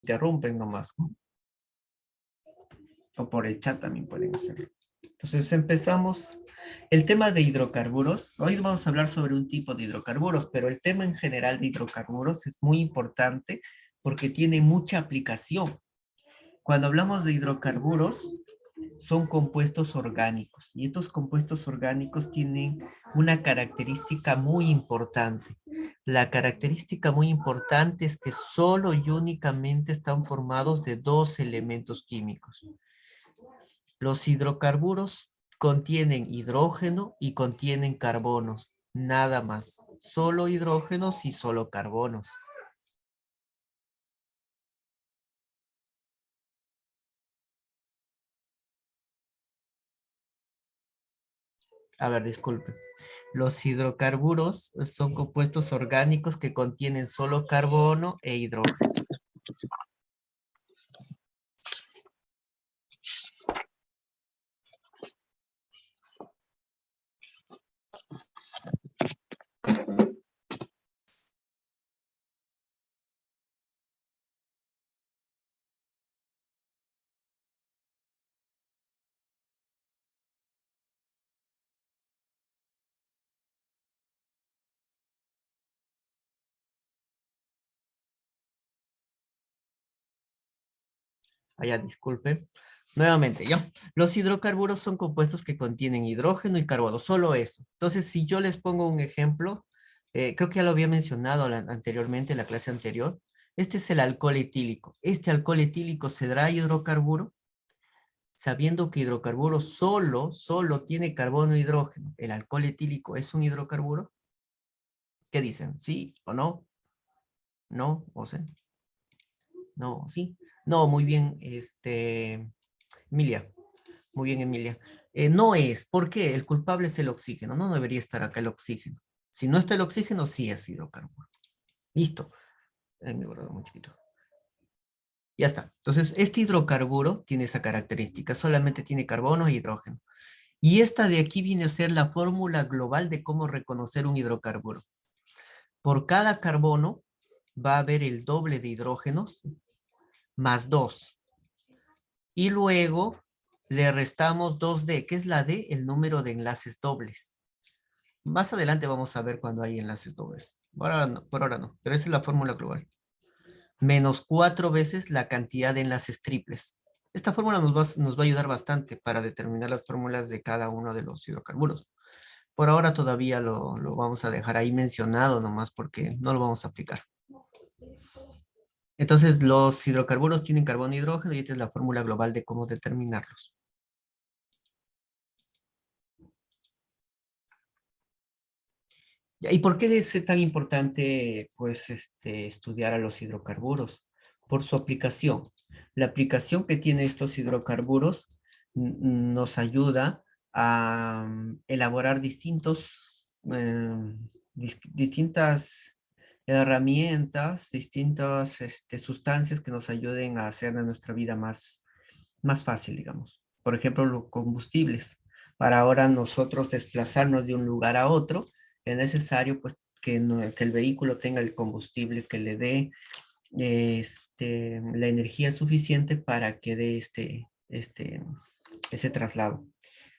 interrumpen nomás, ¿no? O por el chat también pueden hacerlo. Entonces empezamos el tema de hidrocarburos. Hoy vamos a hablar sobre un tipo de hidrocarburos, pero el tema en general de hidrocarburos es muy importante porque tiene mucha aplicación. Cuando hablamos de hidrocarburos, son compuestos orgánicos y estos compuestos orgánicos tienen una característica muy importante. La característica muy importante es que solo y únicamente están formados de dos elementos químicos. Los hidrocarburos contienen hidrógeno y contienen carbonos, nada más. Solo hidrógenos y solo carbonos. A ver, disculpe. Los hidrocarburos son compuestos orgánicos que contienen solo carbono e hidrógeno. Allá, disculpe. Nuevamente, ¿ya? Los hidrocarburos son compuestos que contienen hidrógeno y carbono, solo eso. Entonces, si yo les pongo un ejemplo, creo que ya lo había mencionado anteriormente en la clase anterior. Este es el alcohol etílico. Este alcohol etílico se da hidrocarburo, sabiendo que hidrocarburo solo tiene carbono e hidrógeno. ¿El alcohol etílico es un hidrocarburo? ¿Qué dicen? ¿Sí o no? ¿No? ¿O sí? ¿No? ¿Sí? No, muy bien, Emilia. Muy bien, Emilia. No es, ¿por qué? El culpable es el oxígeno, no debería estar acá el oxígeno. Si no está el oxígeno, sí es hidrocarburo. Listo. Mi borrador muy chiquito. Ya está. Entonces, este hidrocarburo tiene esa característica, solamente tiene carbono e hidrógeno. Y esta de aquí viene a ser la fórmula global de cómo reconocer un hidrocarburo. Por cada carbono va a haber el doble de hidrógenos más 2. Y luego le restamos 2D, que es la D, el número de enlaces dobles. Más adelante vamos a ver cuando hay enlaces dobles. Por ahora no, pero esa es la fórmula global. Menos 4 veces la cantidad de enlaces triples. Esta fórmula nos va a ayudar bastante para determinar las fórmulas de cada uno de los hidrocarburos. Por ahora todavía lo vamos a dejar ahí mencionado nomás porque no lo vamos a aplicar. Entonces los hidrocarburos tienen carbono e hidrógeno y esta es la fórmula global de cómo determinarlos. ¿Y por qué es tan importante, pues, estudiar a los hidrocarburos? Por su aplicación. La aplicación que tienen estos hidrocarburos nos ayuda a elaborar distintas herramientas, distintas sustancias que nos ayuden a hacer de nuestra vida más fácil, digamos. Por ejemplo, los combustibles. Para ahora nosotros desplazarnos de un lugar a otro, es necesario pues que el vehículo tenga el combustible que le dé la energía suficiente para que dé ese traslado.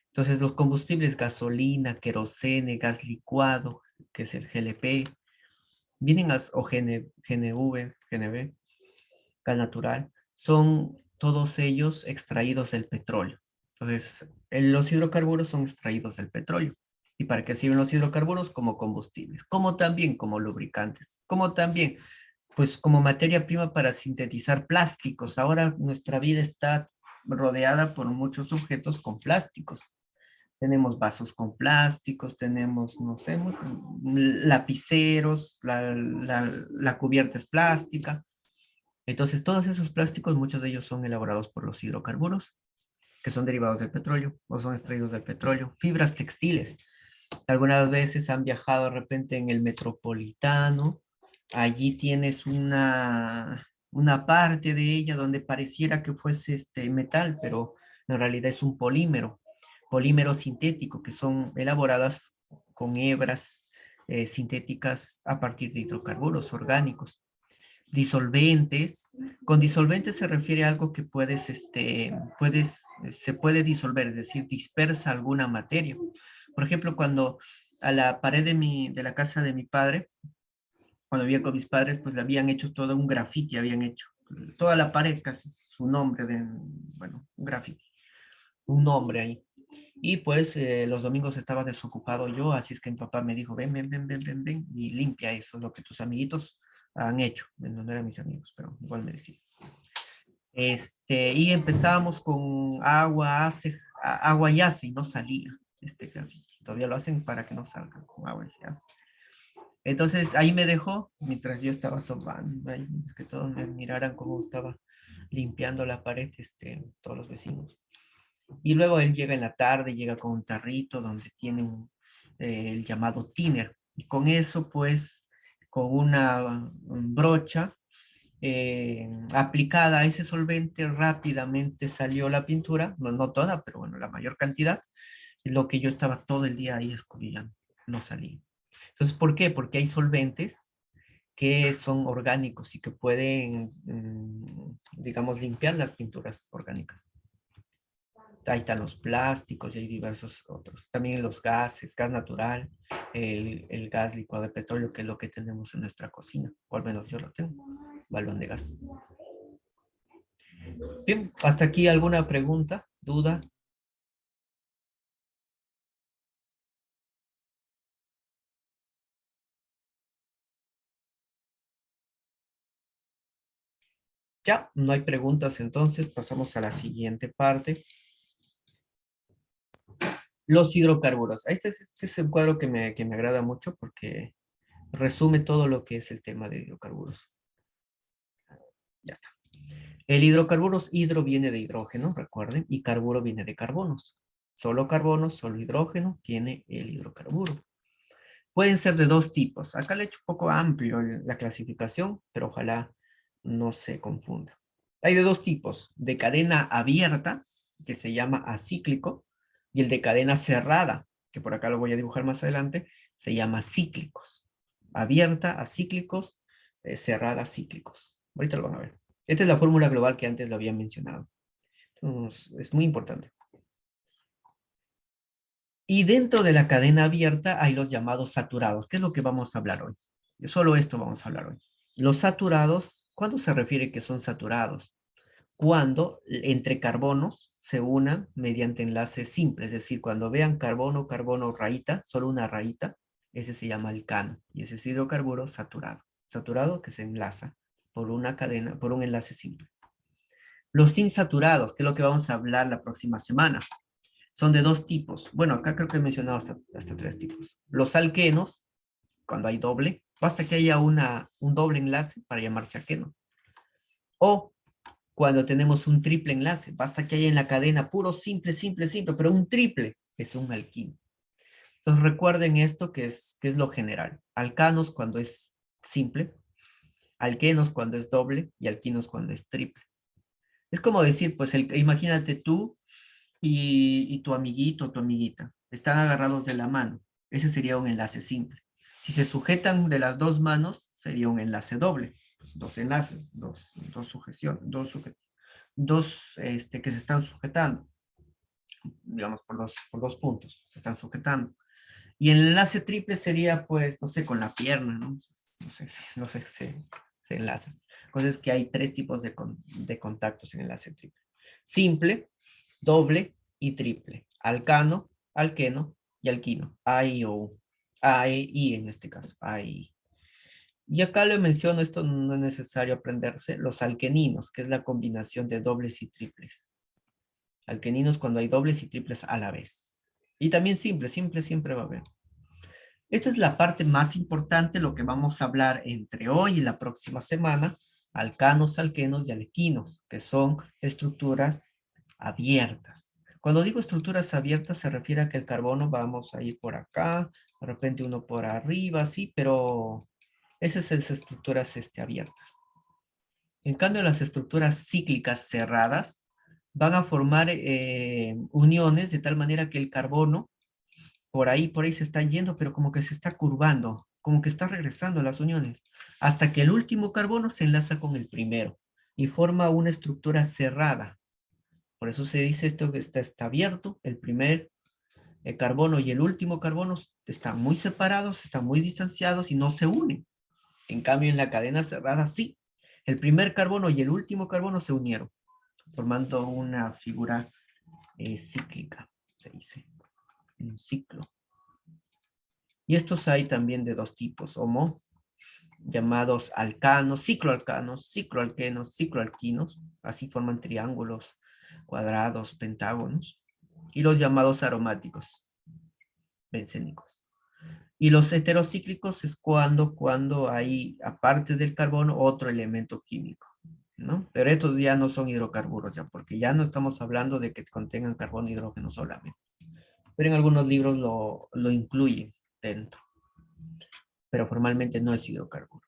Entonces los combustibles, gasolina, querosene, gas licuado, que es el GLP, o GNV, gas natural, son todos ellos extraídos del petróleo. Entonces, los hidrocarburos son extraídos del petróleo. ¿Y para qué sirven los hidrocarburos? Como combustibles, como también como lubricantes, como también, pues como materia prima para sintetizar plásticos. Ahora nuestra vida está rodeada por muchos objetos con plásticos. Tenemos vasos con plásticos, tenemos, no sé, lapiceros, la cubierta es plástica. Entonces, todos esos plásticos, muchos de ellos son elaborados por los hidrocarburos, que son derivados del petróleo o son extraídos del petróleo. Fibras textiles. Algunas veces han viajado de repente en el metropolitano. Allí tienes una parte de ella donde pareciera que fuese este metal, pero en realidad es un polímero sintético, que son elaboradas con hebras sintéticas a partir de hidrocarburos orgánicos. Disolventes. Con disolventes se refiere a algo que se puede disolver, es decir, dispersa alguna materia. Por ejemplo, cuando a la pared de la casa de mi padre, cuando vivía con mis padres, pues le habían hecho todo un grafiti, habían hecho toda la pared casi, su nombre bueno, un grafiti, un nombre ahí. Y pues los domingos estaba desocupado yo, así es que mi papá me dijo, ven, ven, ven, ven, ven, ven, y limpia eso, lo que tus amiguitos han hecho. Bueno, no eran mis amigos, pero igual me decía. Y empezábamos con agua y ace, y no salía este grafiti. Todavía lo hacen para que no salga con agua y ace. Entonces ahí me dejó, mientras yo estaba sobando, ahí, que todos me miraran cómo estaba limpiando la pared, todos los vecinos. Y luego él llega en la tarde, llega con un tarrito donde tiene el llamado thinner. Y con eso, pues, con una brocha aplicada a ese solvente, rápidamente salió la pintura, no, no toda, pero bueno, la mayor cantidad, es lo que yo estaba todo el día ahí escobillando, no salía. Entonces, ¿por qué? Porque hay solventes que son orgánicos y que pueden, digamos, limpiar las pinturas orgánicas. Ahí están los plásticos y hay diversos otros. También los gases, gas natural, el gas licuado de petróleo, que es lo que tenemos en nuestra cocina, o al menos yo lo tengo, balón de gas. Bien, hasta aquí alguna pregunta, duda. Ya, no hay preguntas, entonces pasamos a la siguiente parte. Los hidrocarburos. Este es un cuadro que me agrada mucho porque resume todo lo que es el tema de hidrocarburos. Ya está. El hidrocarburos, hidro viene de hidrógeno, recuerden, y carburo viene de carbonos. Solo carbono, solo hidrógeno tiene el hidrocarburo. Pueden ser de dos tipos. Acá le he hecho un poco amplio la clasificación, pero ojalá no se confunda. Hay de dos tipos, de cadena abierta, que se llama acíclico, y el de cadena cerrada, que por acá lo voy a dibujar más adelante, se llama cíclicos. Abierta, acíclicos, cerrada, cíclicos. Ahorita lo van a ver. Esta es la fórmula global que antes lo había mencionado. Entonces, es muy importante. Y dentro de la cadena abierta hay los llamados saturados, que es lo que vamos a hablar hoy. Solo esto vamos a hablar hoy. Los saturados, ¿cuándo se refiere que son saturados? Cuando entre carbonos se unan mediante enlace simple, es decir, cuando vean carbono, carbono, rayita, solo una rayita, ese se llama alcano y ese es hidrocarburo saturado. Saturado que se enlaza por una cadena, por un enlace simple. Los insaturados, que es lo que vamos a hablar la próxima semana, son de dos tipos. Bueno, acá creo que he mencionado hasta tres tipos. Los alquenos, cuando hay doble, basta que haya un doble enlace para llamarse alqueno. O cuando tenemos un triple enlace, basta que haya en la cadena puro simple, simple, simple, pero un triple es un alquino. Entonces recuerden esto que es lo general. Alcanos cuando es simple, alquenos cuando es doble y alquinos cuando es triple. Es como decir, pues imagínate tú y tu amiguito o tu amiguita están agarrados de la mano. Ese sería un enlace simple. Si se sujetan de las dos manos, sería un enlace doble. Pues, dos enlaces, dos sujeciones, que se están sujetando, digamos, por dos puntos, se están sujetando. Y el enlace triple sería, pues, no sé, con la pierna, ¿no? No sé, no sé, se enlazan. Entonces, que hay tres tipos de contactos en enlace triple. Simple, doble y triple. Alcano, alqueno y alquino. A, I, O. A, E, I en este caso. A, E, I. Y acá le menciono, esto no es necesario aprenderse, los alqueninos, que es la combinación de dobles y triples. Alqueninos cuando hay dobles y triples a la vez. Y también simple, simple siempre va a haber. Esta es la parte más importante, lo que vamos a hablar entre hoy y la próxima semana, alcanos, alquenos y alquinos, que son estructuras abiertas. Cuando digo estructuras abiertas se refiere a que el carbono vamos a ir por acá, de repente uno por arriba, sí, pero esas son las estructuras abiertas. En cambio, las estructuras cíclicas cerradas van a formar uniones de tal manera que el carbono por ahí se está yendo, pero como que se está curvando, como que está regresando a las uniones, hasta que el último carbono se enlaza con el primero y forma una estructura cerrada. Por eso se dice esto que está abierto, el primer carbono y el último carbono están muy separados, están muy distanciados y no se unen. En cambio, en la cadena cerrada sí. El primer carbono y el último carbono se unieron, formando una figura cíclica, se dice, un ciclo. Y estos hay también de dos tipos, homo, llamados alcanos, cicloalquenos, cicloalquinos, así forman triángulos, cuadrados, pentágonos, y los llamados aromáticos, bencénicos. Y los heterocíclicos es cuando hay, aparte del carbono, otro elemento químico, ¿no? Pero estos ya no son hidrocarburos, ya, porque ya no estamos hablando de que contengan carbono e hidrógeno solamente. Pero en algunos libros lo incluyen dentro, pero formalmente no es hidrocarburo.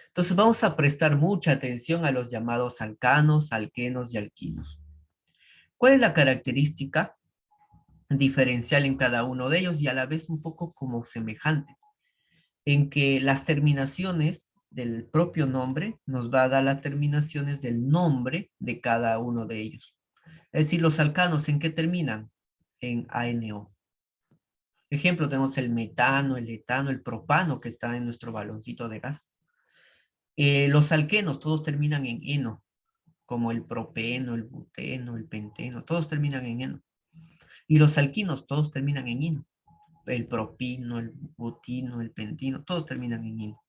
Entonces vamos a prestar mucha atención a los llamados alcanos, alquenos y alquinos. ¿Cuál es la característica diferencial en cada uno de ellos y a la vez un poco como semejante? En que las terminaciones del propio nombre nos va a dar las terminaciones del nombre de cada uno de ellos. Es decir, los alcanos, ¿en qué terminan? En ANO. Ejemplo, tenemos el metano, el etano, el propano que está en nuestro baloncito de gas. Los alquenos, todos terminan en eno, como el propeno, el buteno, el penteno, todos terminan en eno. Y los alquinos, todos terminan en ino. El propino, el butino, el pentino, todos terminan en ino.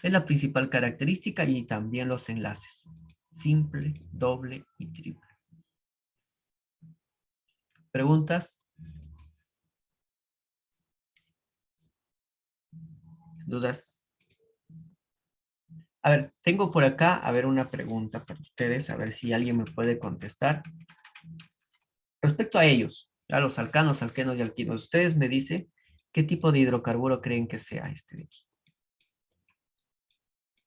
Es la principal característica y también los enlaces. Simple, doble y triple. ¿Preguntas? ¿Dudas? A ver, tengo por acá, a ver, una pregunta para ustedes, a ver si alguien me puede contestar. Respecto a ellos, a los alcanos, alquenos y alquinos, ustedes me dicen qué tipo de hidrocarburo creen que sea este de aquí.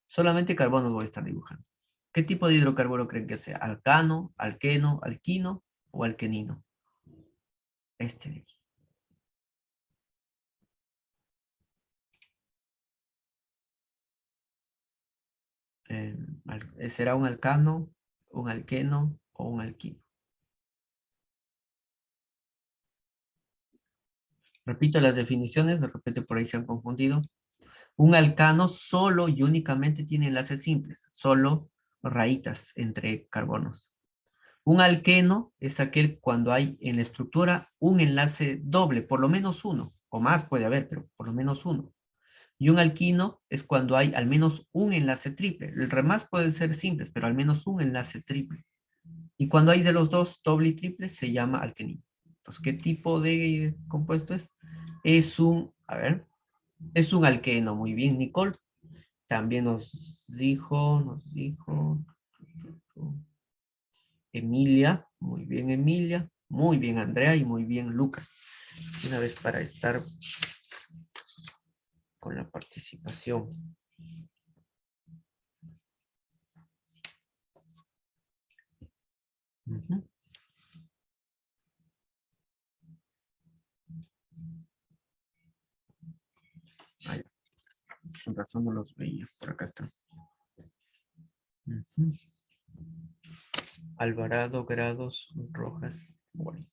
Solamente carbonos voy a estar dibujando. ¿Qué tipo de hidrocarburo creen que sea? ¿Alcano, alqueno, alquino o alquenino? Este de aquí. ¿Será un alcano, un alqueno o un alquino? Repito las definiciones, de repente por ahí se han confundido. Un alcano solo y únicamente tiene enlaces simples, solo rayitas entre carbonos. Un alqueno es aquel cuando hay en la estructura un enlace doble, por lo menos uno, o más puede haber, pero por lo menos uno. Y un alquino es cuando hay al menos un enlace triple. El remás puede ser simple, pero al menos un enlace triple. Y cuando hay de los dos, doble y triple, se llama alquenino. Entonces, ¿qué tipo de compuesto es? Es un, a ver, es un alqueno. Muy bien, Nicole. También nos dijo Emilia. Muy bien, Emilia. Muy bien, Andrea. Y muy bien, Lucas. Una vez para estar con la participación. Ujú. Ay, con razón no los veía. Por acá están. Ujú. Alvarado, Grados, Rojas, Guay.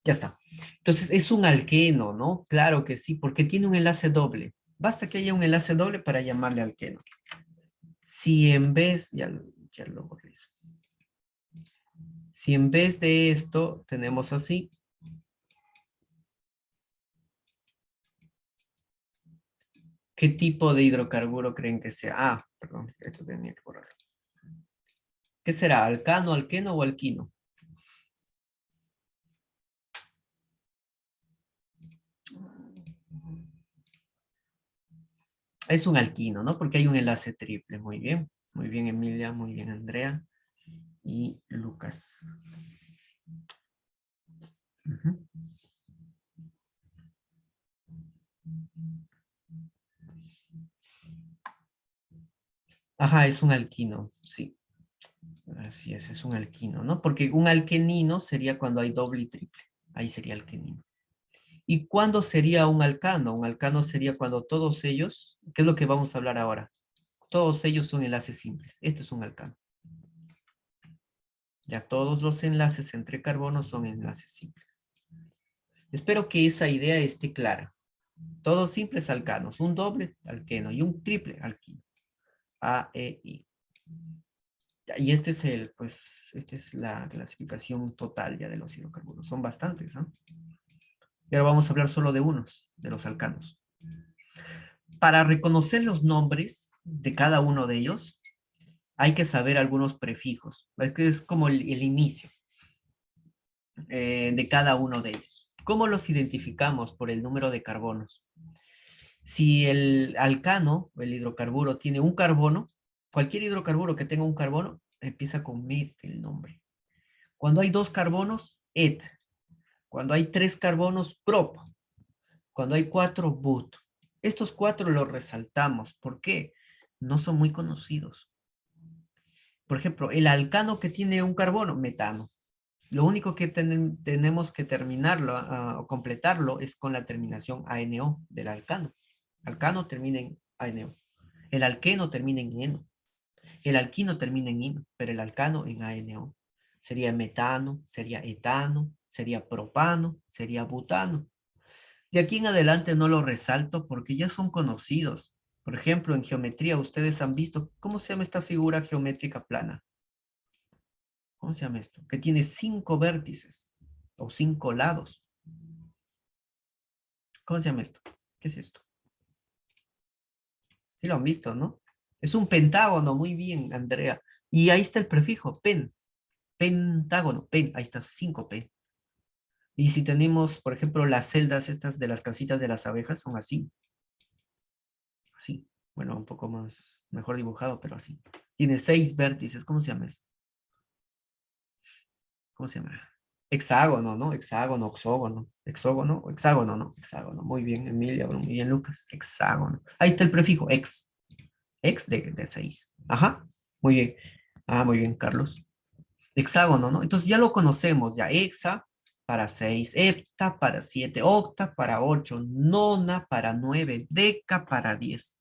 Ya está. Entonces es un alqueno, ¿no? Claro que sí, porque tiene un enlace doble. Basta que haya un enlace doble para llamarle alqueno. Si en vez, ya lo borré. Si en vez de esto tenemos así, ¿qué tipo de hidrocarburo creen que sea? Ah, perdón, esto tenía que borrarlo. ¿Qué será? ¿Alcano, alqueno o alquino? Es un alquino, ¿no? Porque hay un enlace triple. Muy bien, Emilia. Muy bien, Andrea. Y Lucas. Ujú. Ajá, es un alquino, sí. Así es un alquino, ¿no? Porque un alquenino sería cuando hay doble y triple. Ahí sería alquenino. ¿Y cuándo sería un alcano? Un alcano sería cuando todos ellos, ¿qué es lo que vamos a hablar ahora? Todos ellos son enlaces simples. Este es un alcano. Ya todos los enlaces entre carbonos son enlaces simples. Espero que esa idea esté clara. Todos simples alcanos, un doble alqueno y un triple alquino. A, E, I. Y este es esta es la clasificación total ya de los hidrocarburos. Son bastantes, ¿no? Y ahora vamos a hablar solo de unos, de los alcanos. Para reconocer los nombres de cada uno de ellos, hay que saber algunos prefijos. Es que es como el inicio de cada uno de ellos. ¿Cómo los identificamos? Por el número de carbonos. Si el alcano, el hidrocarburo, tiene un carbono, cualquier hidrocarburo que tenga un carbono, empieza con met el nombre. Cuando hay dos carbonos, et. Cuando hay tres carbonos, prop. Cuando hay cuatro, but. Estos cuatro los resaltamos. ¿Por qué? No son muy conocidos. Por ejemplo, el alcano que tiene un carbono, metano. Lo único que tenemos que terminarlo o completarlo es con la terminación ANO del alcano. Alcano termina en ANO. El alqueno termina en eno. El alquino termina en ino, pero el alcano en ANO. Sería metano, sería etano, sería propano, sería butano. De aquí en adelante no lo resalto porque ya son conocidos. Por ejemplo, en geometría ustedes han visto, ¿cómo se llama esta figura geométrica plana? ¿Cómo se llama esto? Que tiene 5 vértices o 5 lados. ¿Cómo se llama esto? ¿Qué es esto? Sí lo han visto, ¿no? Es un pentágono, muy bien, Andrea. Y ahí está el prefijo, pen. Pentágono, pen, ahí está, 5 pen. Y si tenemos, por ejemplo, las celdas estas de las casitas de las abejas, son así. Así. Bueno, un poco más, mejor dibujado, pero así. Tiene 6 vértices, ¿cómo se llama eso? ¿Cómo se llama? Hexágono, ¿no? Hexágono, oxógono, hexágono, hexágono, ¿no? Hexágono. Muy bien, Emilia, muy bien, Lucas. Hexágono. Ahí está el prefijo, ex. Ex de 6. Ajá, muy bien. Ah, muy bien, Carlos. Hexágono, ¿no? Entonces ya lo conocemos, ya. Hexa para 6, hepta para 7, octa para 8, nona para 9, deca para 10.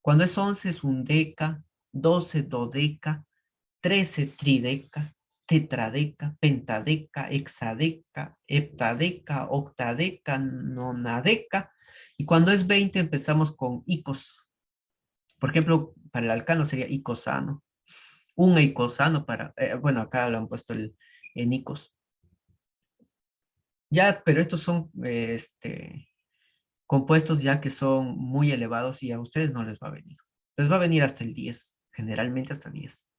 Cuando es 11 es un deca, 12 dodeca, 13 trideca, tetradeca, pentadeca, hexadeca, heptadeca, octadeca, nonadeca. Y cuando es 20 empezamos con icos. Por ejemplo, para el alcano sería icosano. Un icosano para, bueno, acá lo han puesto en icos. Ya, pero estos son compuestos ya que son muy elevados y a ustedes no les va a venir. Les va a venir hasta el 10, generalmente hasta 10.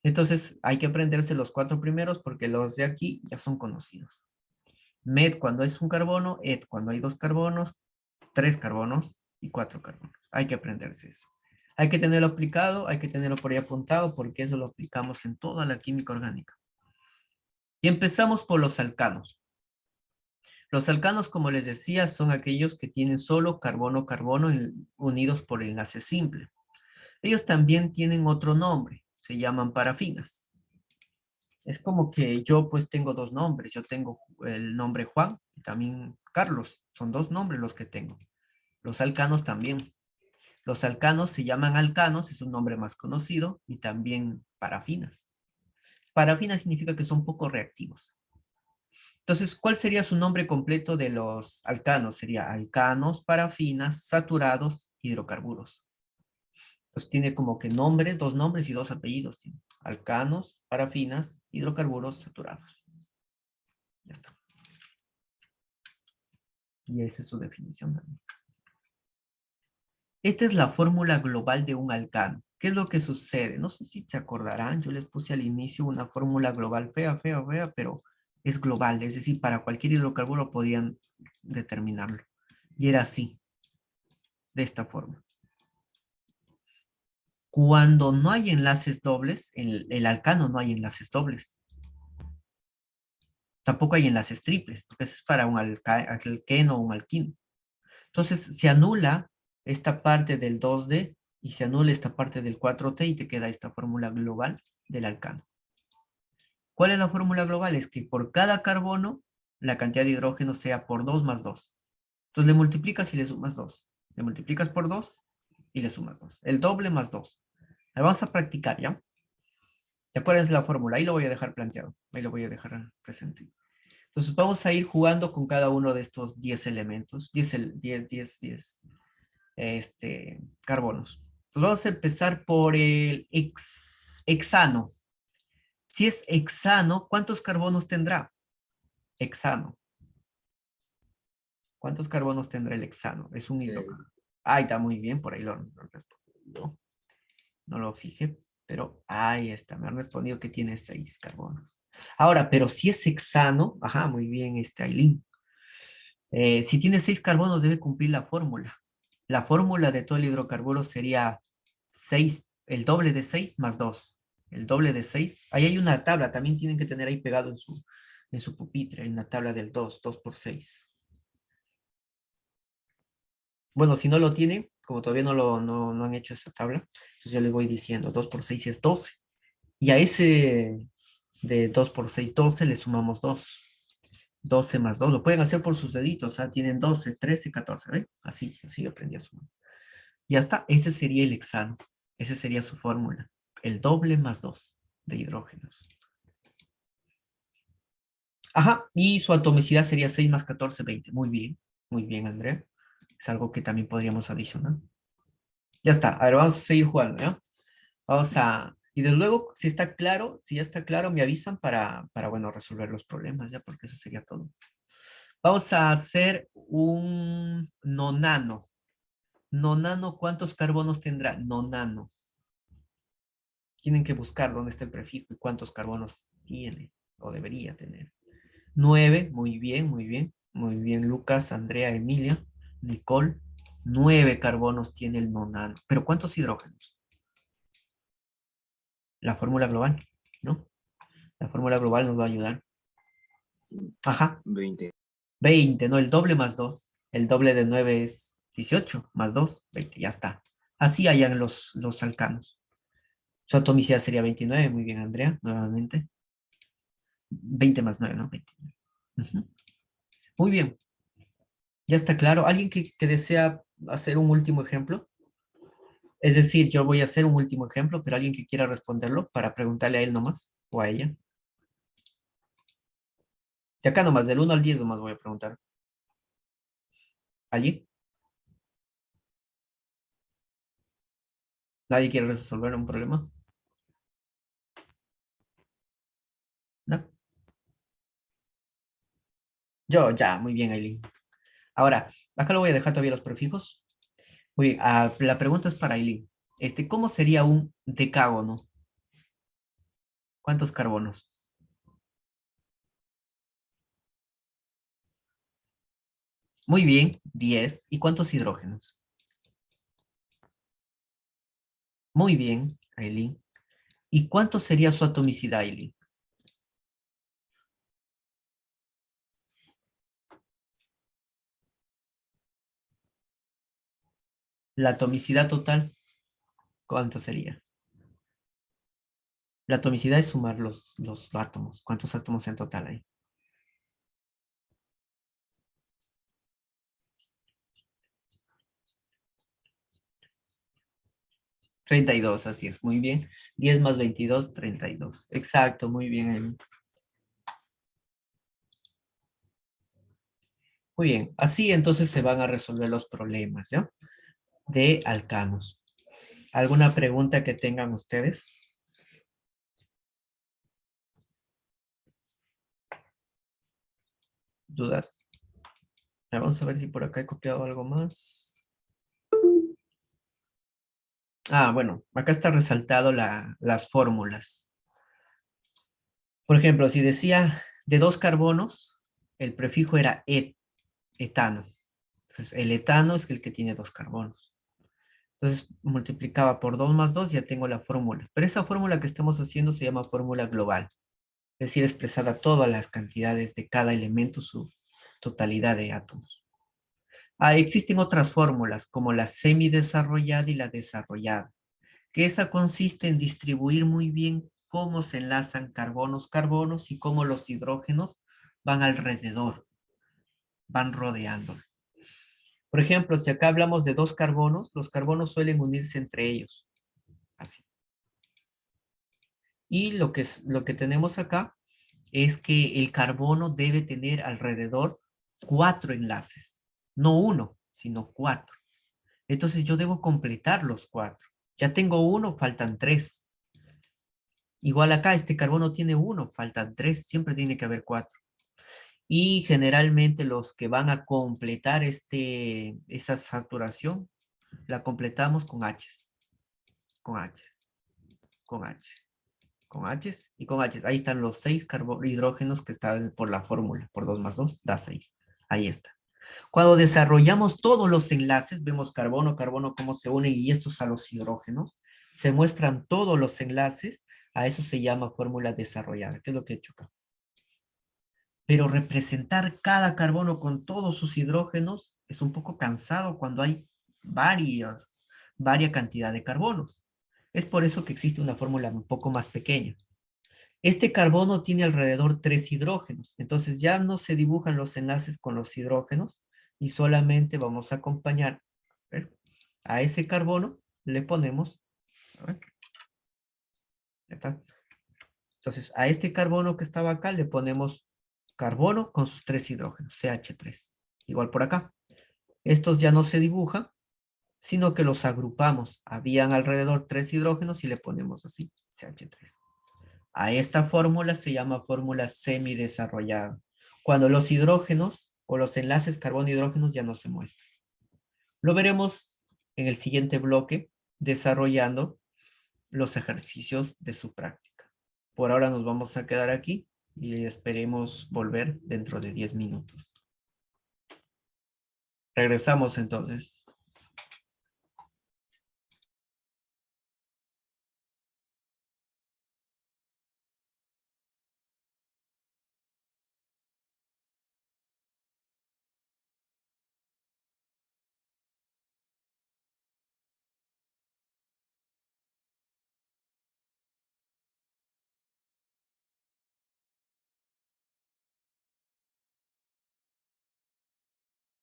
Entonces hay que aprenderse los 4 primeros porque los de aquí ya son conocidos. Met cuando es un carbono, et cuando hay 2 carbonos, 3 carbonos y 4 carbonos. Hay que aprenderse eso. Hay que tenerlo aplicado, hay que tenerlo por ahí apuntado porque eso lo aplicamos en toda la química orgánica. Y empezamos por los alcanos. Los alcanos, como les decía, son aquellos que tienen solo carbono-carbono unidos por enlace simple. Ellos también tienen otro nombre, se llaman parafinas. Es como que yo pues tengo dos nombres, yo tengo el nombre Juan y también Carlos, son dos nombres los que tengo. Los alcanos también. Los alcanos se llaman alcanos, es un nombre más conocido, y también parafinas. Parafinas significa que son poco reactivos. Entonces, ¿cuál sería su nombre completo de los alcanos? Sería alcanos, parafinas, saturados, hidrocarburos. Entonces tiene como que nombre, dos nombres y dos apellidos. Tiene. Alcanos, parafinas, hidrocarburos, saturados. Ya está. Y esa es su definición también. Esta es la fórmula global de un alcano. ¿Qué es lo que sucede? No sé si se acordarán, yo les puse al inicio una fórmula global fea, fea, fea, pero es global, es decir, para cualquier hidrocarburo podían determinarlo. Y era así, de esta forma. Cuando no hay enlaces dobles, en el alcano no hay enlaces dobles. Tampoco hay enlaces triples, porque eso es para un alqueno o un alquino. Entonces se anula esta parte del 2D y se anula esta parte del 4T y te queda esta fórmula global del alcano. ¿Cuál es la fórmula global? Es que por cada carbono, la cantidad de hidrógeno sea por 2 más 2. Entonces le multiplicas y le sumas 2. Le multiplicas por 2 y le sumas 2. El doble más 2. Ahí vamos a practicar, ¿ya? ¿Te acuerdas de la fórmula? Ahí lo voy a dejar planteado. Ahí lo voy a dejar presente. Entonces vamos a ir jugando con cada uno de estos 10 elementos. 10 carbonos. Entonces vamos a empezar por el hexano. Si es hexano, ¿cuántos carbonos tendrá? Hexano. ¿Cuántos carbonos tendrá el hexano? Es un hidrocarburo. Ahí está muy bien, por ahí lo respondido. No lo fijé, pero ahí está, me han respondido que tiene 6 carbonos. Ahora, pero si es hexano, ajá, muy bien, Aileen. Si tiene 6 carbonos, debe cumplir la fórmula. La fórmula de todo el hidrocarburo sería 6, el doble de 6 más 2. El doble de 6. Ahí hay una tabla, también tienen que tener ahí pegado en su pupitre, en la tabla del 2, 2 por 6. Bueno, si no lo tiene, como todavía no han hecho esa tabla, entonces yo les voy diciendo, 2 por 6 es 12. Y a ese de 2 por 6, 12, le sumamos 2. 12 más 2, lo pueden hacer por sus deditos, tienen 12, 13, 14, ¿ven? Así aprendí a sumar. Ya está, ese sería el hexano, esa sería su fórmula, el doble más 2 de hidrógenos. Ajá, y su atomicidad sería 6 más 14, 20, muy bien, Andrea, es algo que también podríamos adicionar. Ya está, a ver, vamos a seguir jugando, ¿ya? Y desde luego, si está claro, si ya está claro, me avisan bueno, resolver los problemas, ya, porque eso sería todo. Vamos a hacer un nonano. Nonano, ¿cuántos carbonos tendrá? Nonano. Tienen que buscar dónde está el prefijo y cuántos carbonos tiene o debería tener. 9, muy bien, muy bien. Muy bien, Lucas, Andrea, Emilia, Nicole. 9 carbonos tiene el nonano. ¿Pero cuántos hidrógenos? La fórmula global, ¿no? La fórmula global nos va a ayudar. Ajá. 20. 20, no, el doble más 2. El doble de 9 es 18, más 2, 20, ya está. Así hayan los alcanos. Su atomicidad sería 29, muy bien, Andrea, nuevamente. 20 más 9, ¿no? 29. Ujú. Muy bien, ya está claro. ¿Alguien que desea hacer un último ejemplo? Es decir, yo voy a hacer un último ejemplo, pero alguien que quiera responderlo para preguntarle a él nomás o a ella. De acá nomás, del 1 al 10 nomás voy a preguntar. ¿Alguien? ¿Nadie quiere resolver un problema? ¿No? Yo, ya, muy bien, Aileen. Ahora, acá lo voy a dejar todavía los prefijos. La pregunta es para Aileen. ¿Cómo sería un decágono? ¿Cuántos carbonos? Muy bien, 10. ¿Y cuántos hidrógenos? Muy bien, Aileen. ¿Y cuánto sería su atomicidad, Aileen? La atomicidad total, ¿cuánto sería? La atomicidad es sumar los átomos. ¿Cuántos átomos en total hay? 32, así es, muy bien. 10 más 22, 32. Exacto, muy bien, Aileen. Muy bien, así entonces se van a resolver los problemas, ¿ya? De alcanos. ¿Alguna pregunta que tengan ustedes? ¿Dudas? Vamos a ver si por acá he copiado algo más. Bueno, acá está resaltado las fórmulas. Por ejemplo, si decía de 2 carbonos, el prefijo era etano. Entonces, el etano es el que tiene 2 carbonos. Entonces, multiplicaba por 2 más 2, ya tengo la fórmula. Pero esa fórmula que estamos haciendo se llama fórmula global. Es decir, expresada todas las cantidades de cada elemento, su totalidad de átomos. Existen otras fórmulas, como la semidesarrollada y la desarrollada, que esa consiste en distribuir muy bien cómo se enlazan carbonos y cómo los hidrógenos van alrededor, van rodeando. Por ejemplo, si acá hablamos de dos carbonos, los carbonos suelen unirse entre ellos, así. Y lo que tenemos acá es que el carbono debe tener alrededor 4 enlaces, no uno, sino 4. Entonces yo debo completar los 4. Ya tengo uno, faltan 3. Igual acá, este carbono tiene uno, faltan 3, siempre tiene que haber 4. Y generalmente los que van a completar esa saturación, la completamos con H's, con H's, con H's, con H's y con H's. Ahí están los 6 hidrógenos que están por la fórmula, por 2 más 2 da 6. Ahí está. Cuando desarrollamos todos los enlaces, vemos carbono, carbono, cómo se unen y estos a los hidrógenos, se muestran todos los enlaces, a eso se llama fórmula desarrollada, que es lo que he hecho acá. Pero representar cada carbono con todos sus hidrógenos es un poco cansado cuando hay varias cantidad de carbonos. Es por eso que existe una fórmula un poco más pequeña. Este carbono tiene alrededor 3 hidrógenos, entonces ya no se dibujan los enlaces con los hidrógenos y solamente vamos a acompañar, a ver, a ese carbono le ponemos, a ver, ya está. Entonces a este carbono que estaba acá le ponemos carbono con sus 3 hidrógenos, CH3. Igual por acá. Estos ya no se dibujan, sino que los agrupamos. Habían alrededor 3 hidrógenos y le ponemos así, CH3. A esta fórmula se llama fórmula semidesarrollada, cuando los hidrógenos o los enlaces carbono-hidrógenos ya no se muestran. Lo veremos en el siguiente bloque, desarrollando los ejercicios de su práctica. Por ahora nos vamos a quedar aquí y esperemos volver dentro de 10 minutos. Regresamos entonces.